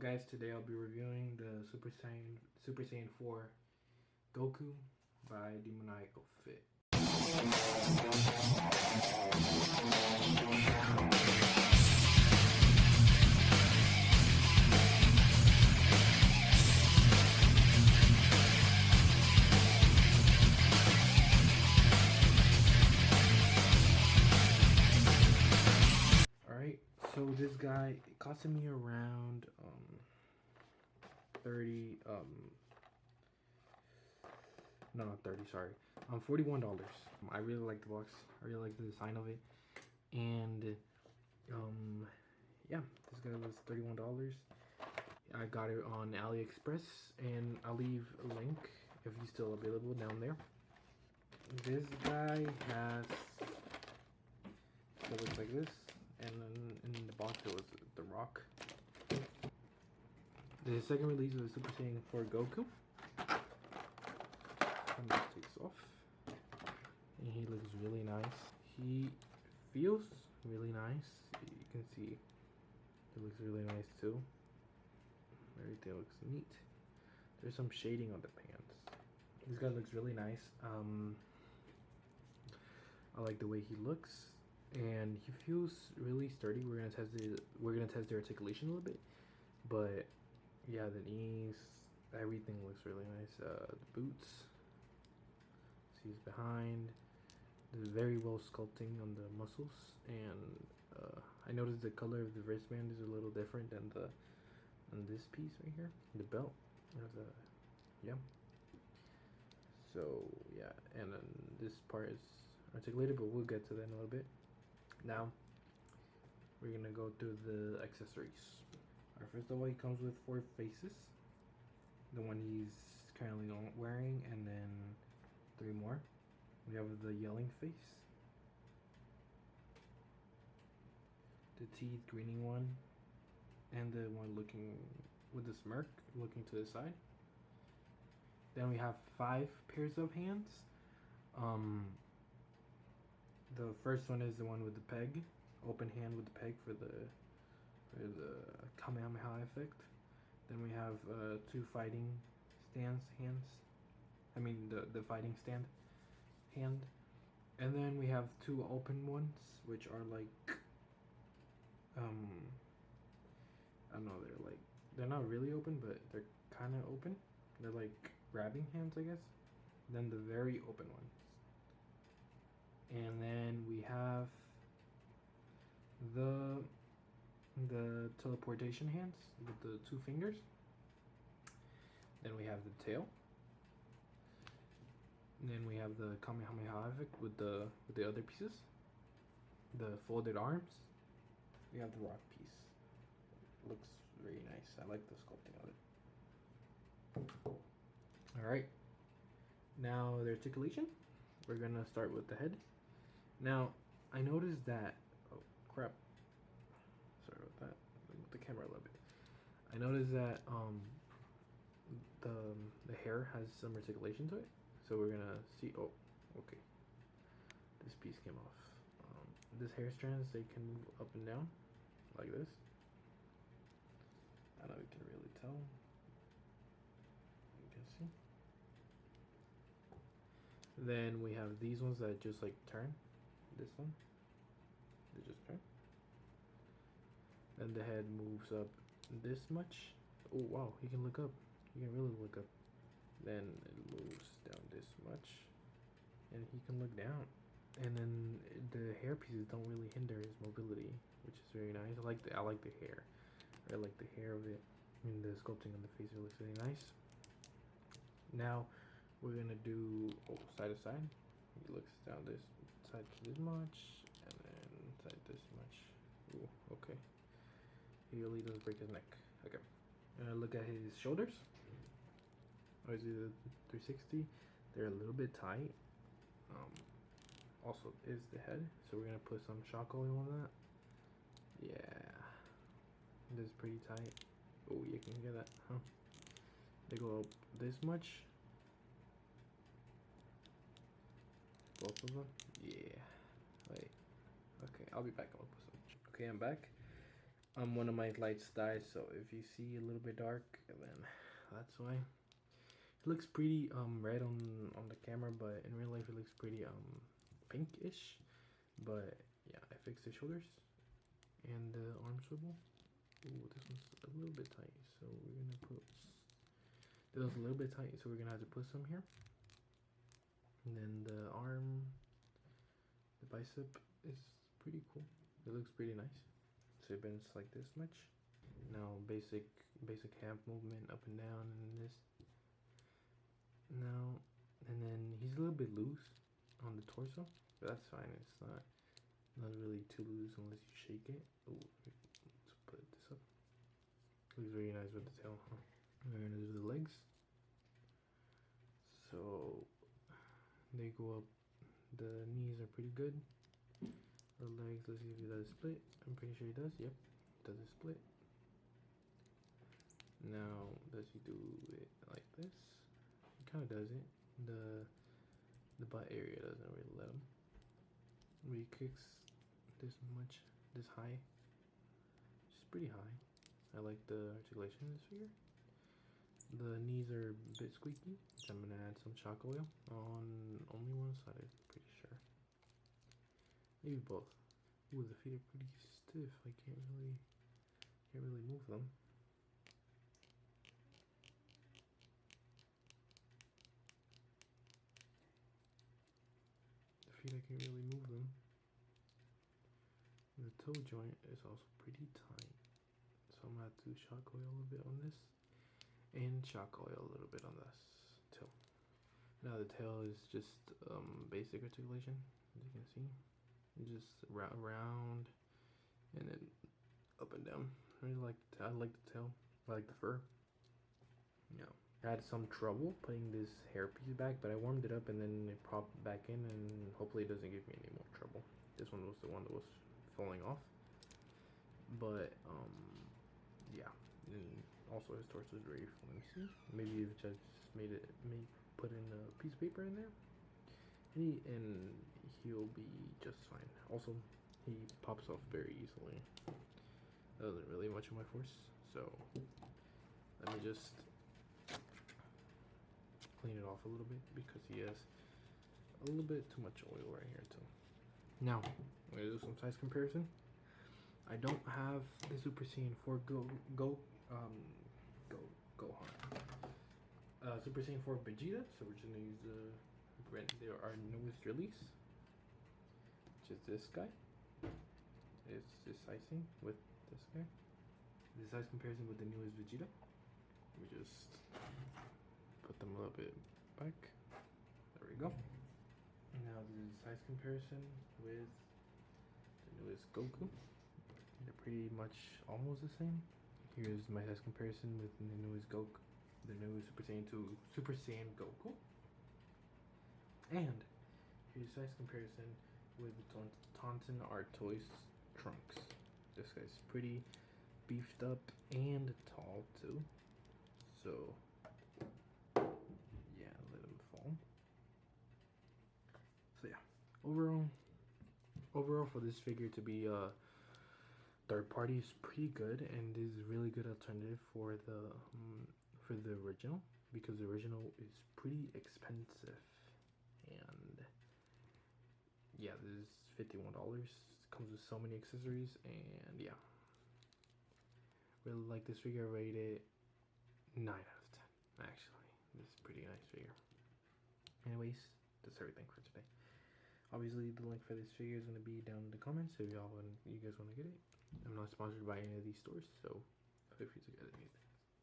guys? Today I'll be reviewing the Super Saiyan 4 Goku by Demoniacal Fit. Alright, so this guy, it costed me around $41. I really like the box. I really like the design of it. And yeah, this guy was $31. I got it on AliExpress, and I'll leave a link if he's still available down there. This guy has, it looks like this, and then in the box it was the rock. The second release of the Super Saiyan 4 Goku. And this takes off, and he looks really nice. He feels really nice. You can see it looks really nice too. Everything looks neat. There's some shading on the pants. This guy looks really nice. I like the way he looks, and he feels really sturdy. We're gonna test the articulation a little bit, but yeah, the knees, everything looks really nice. The boots, he's behind. There's very well sculpting on the muscles, and I noticed the color of the wristband is a little different than this piece right here. The belt has a, yeah. So yeah, and then this part is articulated, but we'll get to that in a little bit. Now we're gonna go through the accessories. Alright, first of all, he comes with 4 faces. The one he's currently wearing, and then 3 more. We have the yelling face, the teeth greening one, and the one looking with the smirk looking to the side. Then we have 5 pairs of hands. The first one is the one with the peg, open hand with the peg for the Kamehameha effect. Then we have 2 fighting hands. I mean the fighting stand hand. And then we have 2 open ones, which are like I don't know, they're not really open, but they're kind of open. They're like grabbing hands, I guess. Then the very open ones. And then we have the teleportation hands with the 2 fingers. Then we have the tail. And then we have the Kamehameha effect with the other pieces. The folded arms. We have the rock piece. Looks very nice. I like the sculpting of it. Alright. Now the articulation. We're gonna start with the head. Now I noticed that, oh crap, sorry about that, move the camera a little bit. I noticed that the hair has some articulation to it, so we're gonna see. Oh, okay, this piece came off. This hair strands, they can move up and down like this. I don't know if you can really tell. You can see. Then we have these ones that just like turn. This one, they just turn. Then the head moves up this much. Oh wow, he can look up. He can really look up. Then it moves down this much, and he can look down. And then the hair pieces don't really hinder his mobility, which is very nice. I like the hair. I like the hair of it, and the sculpting on the face. It looks really nice. Now we're gonna do side to side. He looks down this side to this much, and then side this much. Ooh, okay. He really does break his neck. Okay. Look at his shoulders. Obviously the 360. They're a little bit tight. Also is the head, so we're gonna put some shock oil on that. Yeah, this is pretty tight. Oh, you can hear that, huh? They go up this much. Both of them. Yeah. Wait. Okay, I'll be back. I'll put some. Okay, I'm back. one of my lights died, so if you see a little bit dark, then that's why. It looks pretty red on the camera, but in real life it looks pretty pinkish. But yeah, I fixed the shoulders and the arm swivel. Ooh, this one's a little bit tight, so we're gonna put. This one's a little bit tight, so we're gonna have to put some here. And then the arm, the bicep is pretty cool. It looks pretty nice. So it bends like this much. Now basic hand movement up and down and this. Now and then he's a little bit loose on the torso, but that's fine. It's not really too loose unless you shake it. Oh, let's put this up. Looks very nice with the tail. Huh? We're gonna do the legs. So they go up. The knees are pretty good. The legs, let's see if he does a split. I'm pretty sure he does. Yep, does a split. Now, does he do it like this? He kind of does it. The butt area doesn't really let him. He kicks this much, this high. It's pretty high. I like the articulation in this figure. The knees are a bit squeaky, so I'm gonna add some chalk oil on only one side, I'm pretty sure. Maybe both. Ooh, the feet are pretty stiff. I can't really move them. The feet, I can't really move them. The toe joint is also pretty tight, so I'm gonna have to chalk oil a little bit on this, and chalk oil a little bit on this tail. Now the tail is just basic articulation, as you can see. Just round and then up and down. I like the tail. I like the fur. Yeah. I had some trouble putting this hairpiece back, but I warmed it up and then it popped back in, and hopefully it doesn't give me any more trouble. This one was the one that was falling off. But yeah. And also his torso is very flimsy. Maybe if just put in a piece of paper in there. And he'll be just fine. Also, he pops off very easily. That wasn't really much of my force, so let me just clean it off a little bit because he has a little bit too much oil right here too. Now, I'm gonna do some size comparison. I don't have the Super Saiyan 4 Gohan. Super Saiyan 4 Vegeta, so we're just gonna use our newest release, which is this guy. It's this sizing with this guy. The size comparison with the newest Vegeta. We just put them a little bit back. There we go. And now the size comparison with the newest Goku. They're pretty much almost the same. Here's my size comparison with the newest Goku, the new Super Saiyan Goku. And here's size comparison with the Tauntaun Artois Trunks. This guy's pretty beefed up and tall too. So yeah, let him fall. So yeah, overall for this figure to be third party is pretty good, and is a really good alternative for the original, because the original is pretty expensive. And yeah, this is $51. Comes with so many accessories, and yeah, really like this figure. Rated 9 out of 10. Actually, this is a pretty nice figure. Anyways, that's everything for today. Obviously, the link for this figure is going to be down in the comments if you guys want to get it. I'm not sponsored by any of these stores, so feel free to get it.